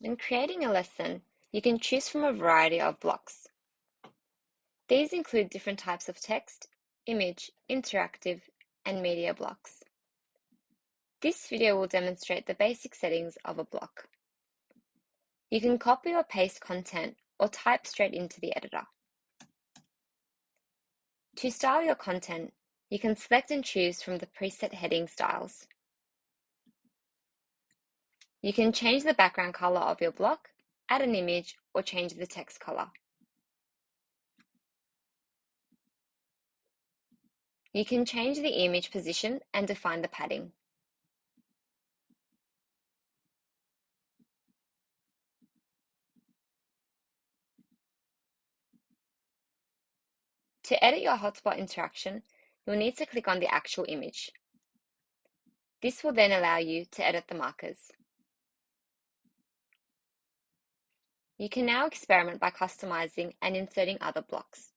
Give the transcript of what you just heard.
When creating a lesson, you can choose from a variety of blocks. These include different types of text, image, interactive, and media blocks. This video will demonstrate the basic settings of a block. You can copy or paste content or type straight into the editor. To style your content, you can select and choose from the preset heading styles. You can change the background color of your block, add an image, or change the text color. You can change the image position and define the padding. To edit your hotspot interaction, you'll need to click on the actual image. This will then allow you to edit the markers. You can now experiment by customizing and inserting other blocks.